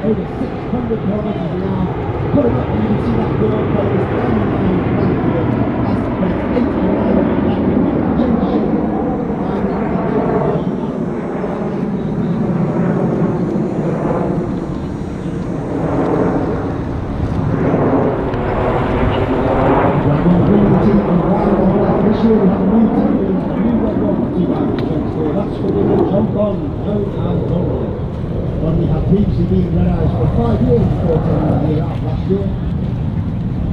over 600 kilometers an hour. Putting up, and you can see that world famous landing Frankfurt as the press 8 and 9 on that junction. That's for the jump on, when we have previously been Red Arrows for 5 years before taking the year out last year.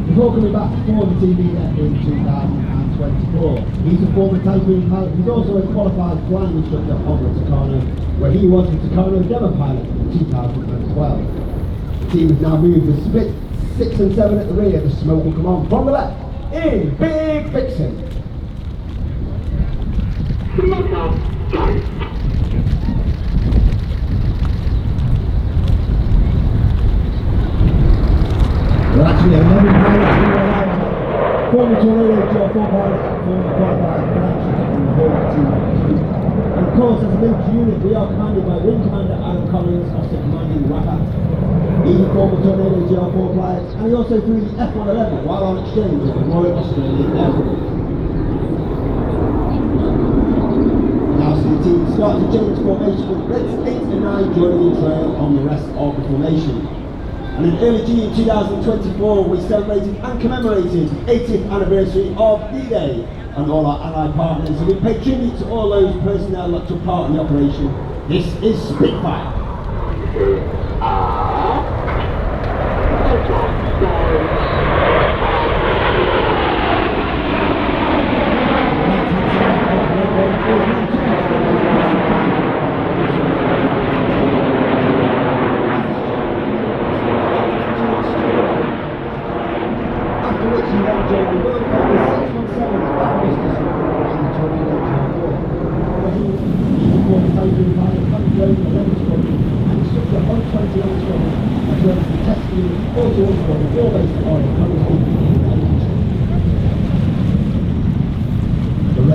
Before coming back for the team leader in 2024. He's a former Typhoon pilot. He's also a qualified flying instructor on the Tucano, where he was the Tucano Demo pilot in 2012. The team has now moved the split 6 and 7 at the rear. The smoke will come on from the left in Big Vixen. Well, actually, 11 pilots in the line. Former Tornado Joe 4 pilots, former qualified financial captain of the whole team. And of course, as a military unit, we are commanded by Wing Commander Adam Collins, also commanding RAF. He's a former Tornado GR4 pilot, and he also flew the F-111 while on exchange with the Royal Australian Air Force. Now see the team start to change formation with Reds 8 and 9 joining the trail on the rest of the formation. And in early June 2024, we celebrated and commemorated the 80th anniversary of D-Day, and all our allied partners have been paid tribute to all those personnel that took part in the operation. This is Spitfire.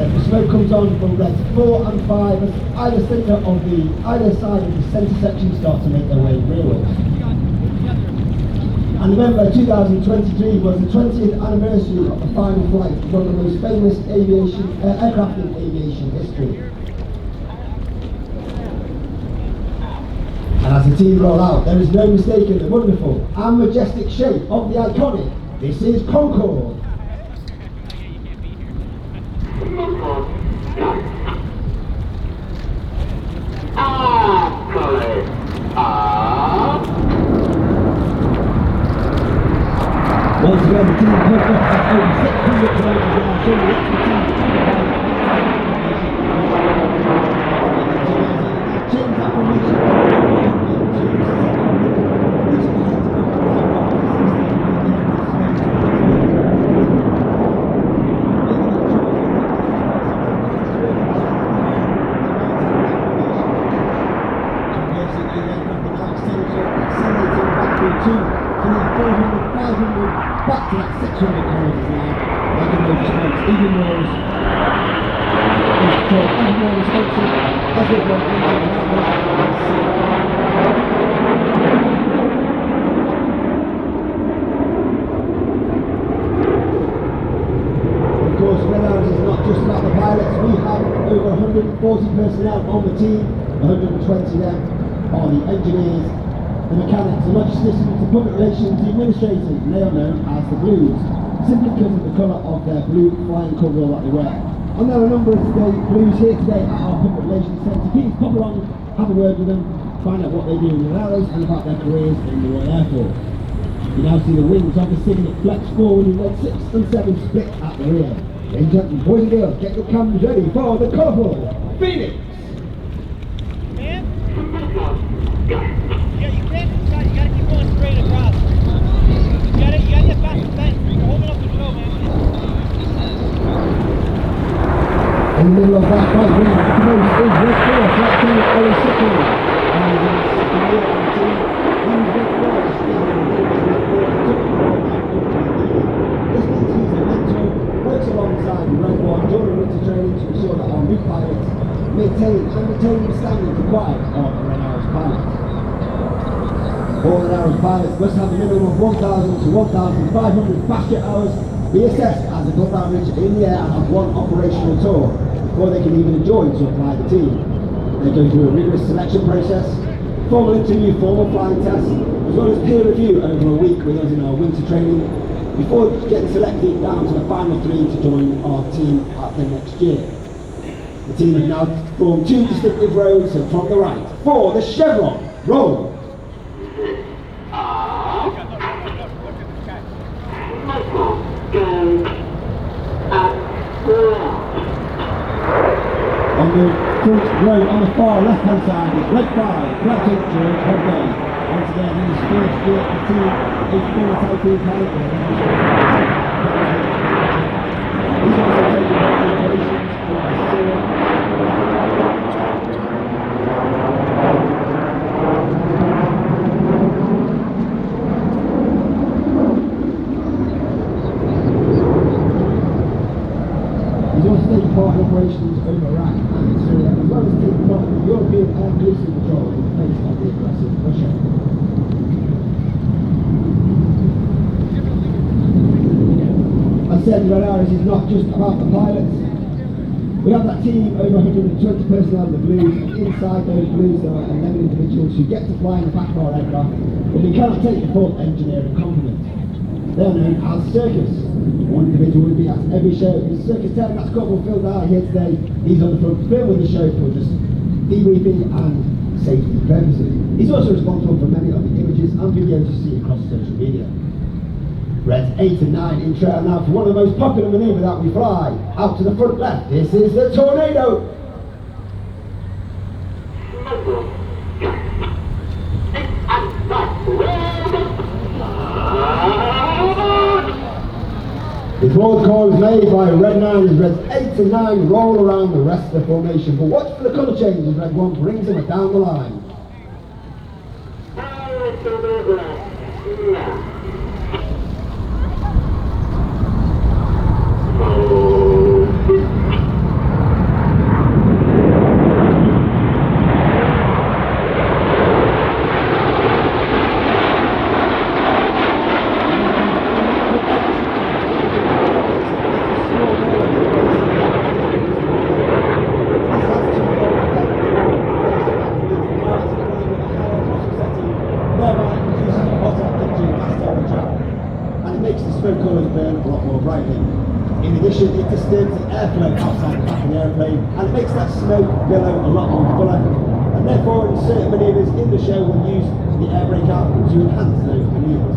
The smoke comes on from Reds 4 and 5 as either side of the centre section start to make their way rearwards. And remember, 2023 was the 20th anniversary of the final flight of one of the most famous aircraft in aviation history. And as the team roll out, there is no mistaking the wonderful and majestic shape of the iconic. This is Concorde. Once again, the team pulled off at over 600 kilometers an hour, showing the expertise of the change that formation from 1 to 500 back to that 600 kilometers an hour, making those smokes even more responsive as we go into the Of course, Red Arrows is not just about the pilots. We have over 140 personnel on the team. 120 of them are the engineers, the mechanics, the logistics, the public relations, the administrators, and they are known as the Blues, simply because of the colour of their blue flying coverall that they wear. And there are a number of Blues here today at our public relations centre. Please pop along, have a word with them, find out what they do in the Arrows and about their careers in the Royal Air Force. You now see the wings of the Signet flex forward in Red 6 and 7 split at the rear. Ladies and gentlemen, boys and girls, get your cameras ready for the colourful Phoenix! Yeah, you can't decide. You gotta keep going straight across. You gotta get past the fence. You're holding up the show, man. In the middle of that right wing, the most is Red 4, flat 2, Alison. And the second year on the team, he's Red 4. This means he's a mentor, works alongside Red 1 during winter training to ensure that our new pilots maintain and retain the standards required of a Red Arrows pilot. All Red Arrows pilots must have a minimum of 1,000 to 1,500 fast jet hours, be assessed as a club average in the air and have one operational tour before they can even join to apply the team. They go through a rigorous selection process, formal interview, formal flying tests, as well as peer review over a week with us in our winter training, before getting selected down to the final 3 to join our team at the next year. The team have now formed 2 distinctive rows, and from the right, for the chevron, roll. On the front row, on the far left-hand side, is Red 5, Black George Hogday. Once again, in his first year, the team is full of typhoon character. He's also taken part in operations for Syria. He's also taken part in operations over Iraq and Syria, as well as taking part in the European Air Policing Patrol in the face of the aggressive Russia. As said, Red Arrows is not just about the pilots. We have that team, over 120 personnel in the Blues, and inside those Blues there are 11 individuals who get to fly in the back of our aircraft, but we cannot take the full engineering complement. They are known as Circus. One individual will be at every show. It's Circus 10, that's Corporal Phil Dyer here today. He's on the front filming the show for just debriefing and safety purposes. He's also responsible for many of the images and videos you see across social media. Reds 8 and 9 in trail now for one of the most popular manoeuvres that we fly. Out to the front left, this is the Tornado. The broad call is made by Red 9 as Reds 8 and 9 roll around the rest of the formation, but watch for the colour change as Red 1 brings them down the line. Smoke colours burn a lot more brightly. In addition, it disturbs the airflow outside the back of the airplane, and it makes that smoke billow a lot more fuller, and therefore in certain manoeuvres in the show we'll use the air brake out to enhance those manoeuvres.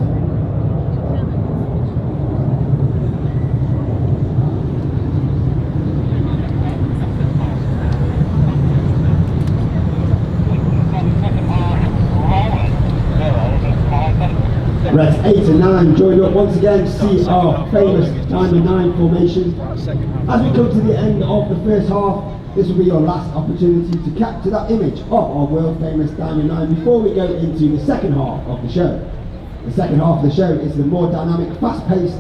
Reds 8 and 9 joined up once again to see our famous Diamond 9 formation. As we come to the end of the first half, this will be your last opportunity to capture that image of our world famous Diamond 9 before we go into the second half of the show. The second half of the show is the more dynamic, fast-paced,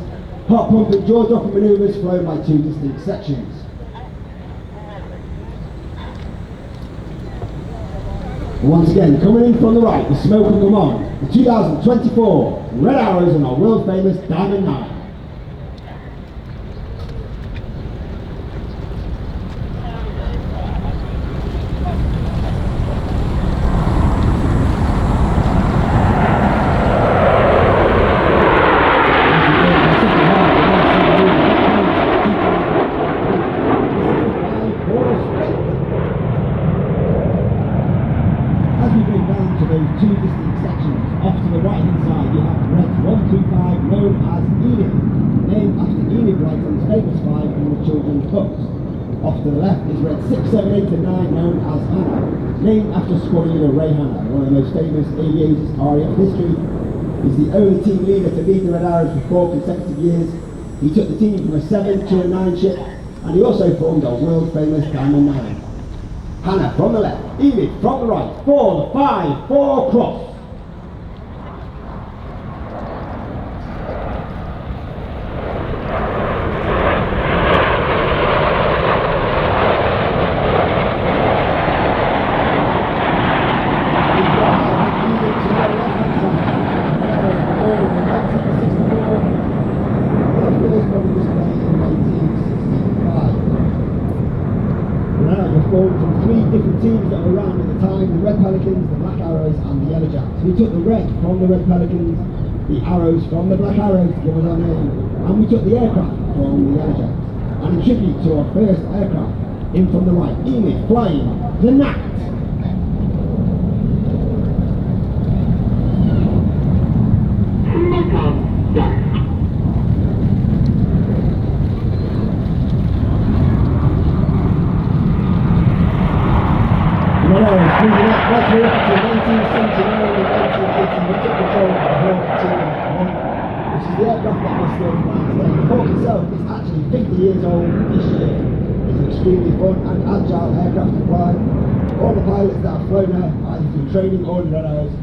heart-pumping, jaw-dropping manoeuvres followed by 2 distinct sections. Once again, coming in from the right, the smoke will come on. The 2024 Red Arrows and our world famous Diamond 9. As we bring down to those 2 distinct sections, off to the right hand side you have Red 125 known as Enid, named after Enid Blyton's famous 5 from the children's books. Off to the left is Red 6, 7, 8 and 9 known as Hannah, named after Squadron Leader Ray Hannah, one of the most famous aviators RAF history. He's the only team leader to lead the Red Arrows for 4 consecutive years. He took the team from a 7 to a 9 ship, and he also formed our world famous Diamond 9. Hannah from the left, Enid from the right, 4, 5, 4 cross. different teams that were around at the time: the Red Pelicans, the Black Arrows, and the Yellow Jacks. We took the red from the Red Pelicans, the arrows from the Black Arrows to give us our name, and we took the aircraft from the Yellow Jacks. And in tribute to our first aircraft, in from the right, Enid flying the Gnat. That's we're up to 1979 and 1980. We took control of the Hawk 2-1, which is the aircraft that we're still flying today. The Hawk itself is actually 50 years old this year. It's an extremely fun and agile aircraft to fly. All the pilots that have flown her, either through training or in Red Arrows,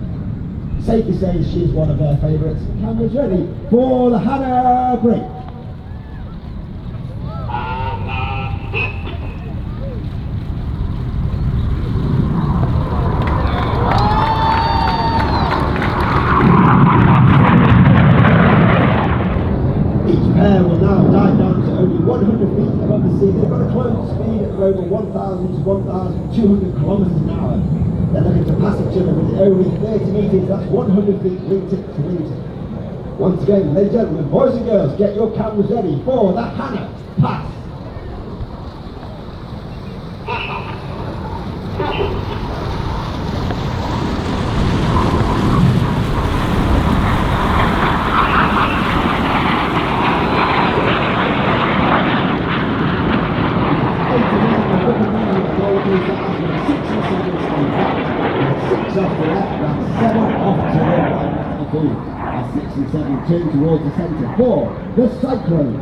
safe to say she's one of their favourites. Cameras ready for the Hannah break. Pair will now dive down to only 100 feet above the sea. They've got a close speed of over 1,000 to 1,200 kilometres an hour. They're looking to pass each other with only 30 metres, that's 100 feet wingtip to wingtip. Once again, ladies and gentlemen, boys and girls, get your cameras ready for the Hannah Pass. As 6 and 7 turn towards the centre for the Cyclone.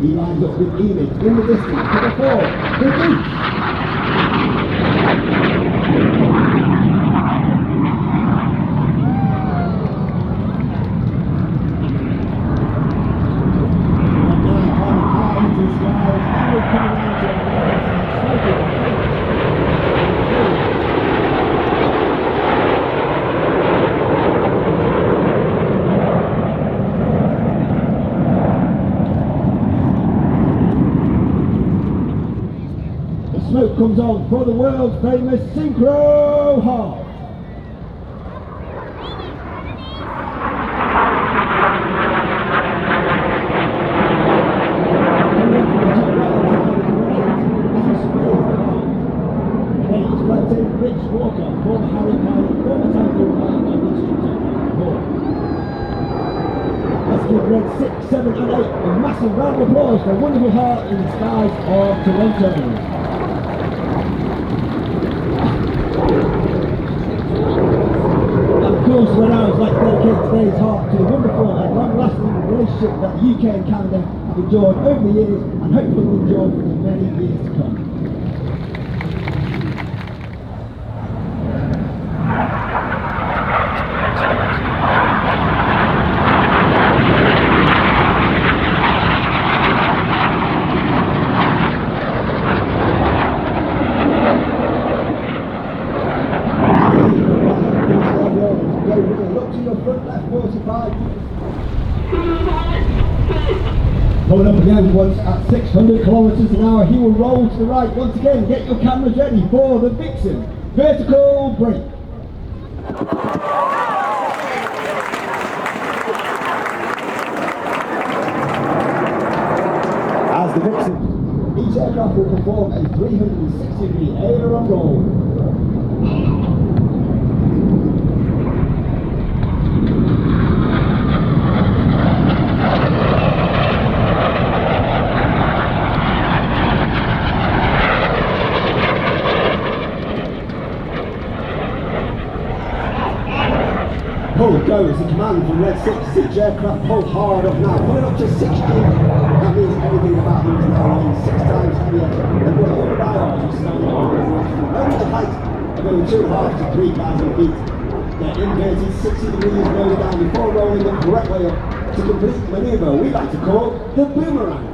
He lines up with Enid in the distance to the 4, the Goose. Smoke comes on for the world famous Synchro Heart. Rich Walker, former Harry pilot, former Typhoon pilot, and instructor. Let's give Red 6, 7 and 8 a massive round of applause for a wonderful heart in the skies of Toronto. Of course, Red Arrows like to dedicate today's heart to the wonderful and long-lasting relationship that the UK and Canada have enjoyed over the years and hopefully will enjoy for many years to come. Look to your front left 45. Coming up again once at 600 kilometres an hour, he will roll to the right. Once again, get your cameras ready for the Vixen vertical break. As the Vixen, each aircraft will perform a 360-degree aileron roll. Hold goes, the command from Red 6, 6 aircraft, hold hard up now, pulling up to 60. That means everything about them is now weighing 6 times heavier than what you and I are just standing on the ground. Only the height of only 2.5 to 3,000 feet. They're inverted 60 degrees nose down before rolling the correct way up to complete the manoeuvre we like to call the boomerang.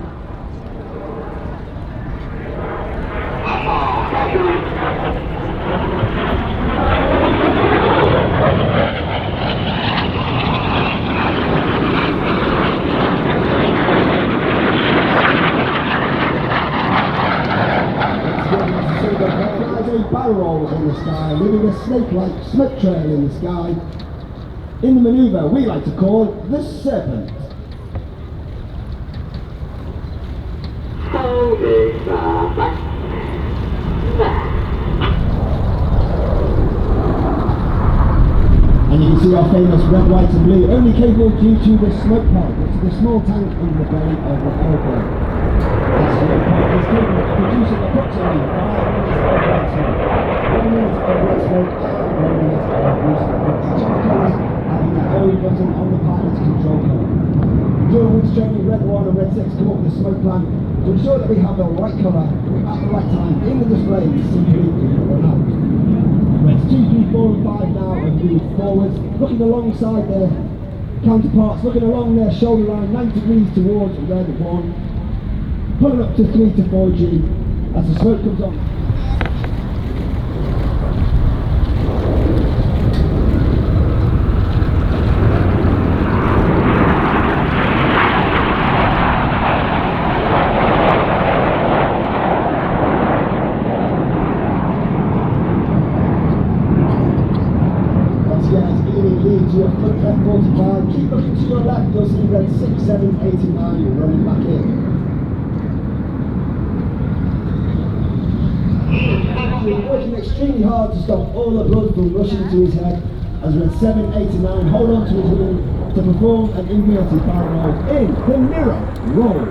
Barrel rolls in the sky, leaving a snake-like smoke trail in the sky. In the manoeuvre we like to call the serpent. And you can see our famous red, white and blue, only capable due to the smoke pod, which is the small tank under the belly of the aeroplane. This smoke pod is capable of producing approximately 5 minutes of white smoke, 1 minute of red smoke and 1 minute of blue smoke, with each of the colours having their own button on the pilot's control color. During which training, Red 1 and Red 6 come up with a smoke plan to ensure that we have the right colour at the right time in the display and simply run out. Reds 2, 3, 4 and 5 now have moved forwards, looking alongside their counterparts, looking along their shoulder line 90 degrees towards Red 1, pulling up to 3 to 4G as the smoke comes on. To your front left 45, keep looking to your left, you'll see red 6, 7, 8 and 9 running back in. We're working extremely hard to stop all the blood from rushing to his head as red 7, 8 and 9 hold on to his wing to perform an inverted barrel roll in the mirror roll.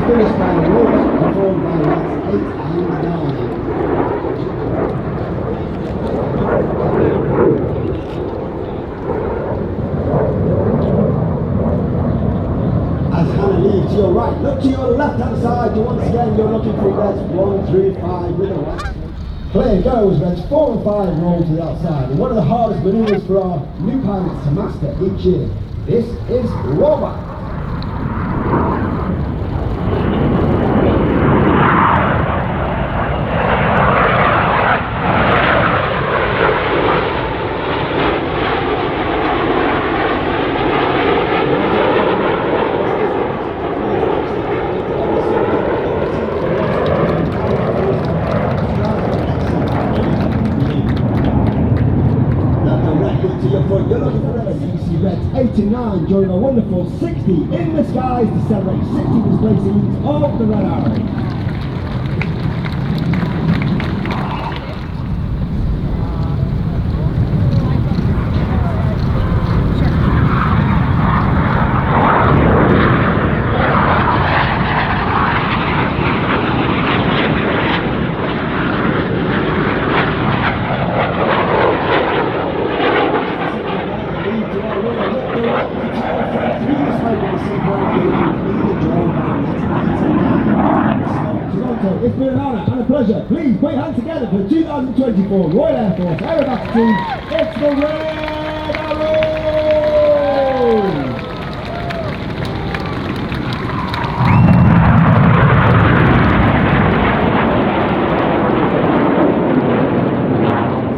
Finished by the rollback performed by Reds 8 and 9. As Hannah leaves to your right, look to your left hand side. Once again, you're looking for Reds 1 through 5 with a right. Play goes, Reds 4 and 5 roll to the outside. And one of the hardest manoeuvres for our new pilots to master each year. This is rollback. You're looking for Reds. You see Reds 8 and 9 during a wonderful 60 in the skies to celebrate 60 display scenes of the Red Arrows. It's been an honour and a pleasure. Please put your hands together for the 2024 Royal Air Force Aerobatic Team. It's the Red Arrows!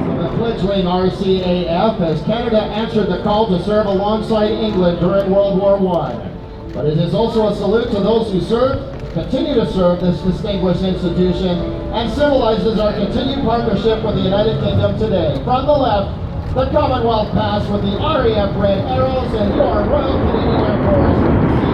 So the fledgling RCAF as Canada answered the call to serve alongside England during World War I. But it is also a salute to those who served, continue to serve this distinguished institution, and symbolizes our continued partnership with the United Kingdom today. From the left, the Commonwealth Pass with the RAF Red Arrows and your Royal Canadian Air Force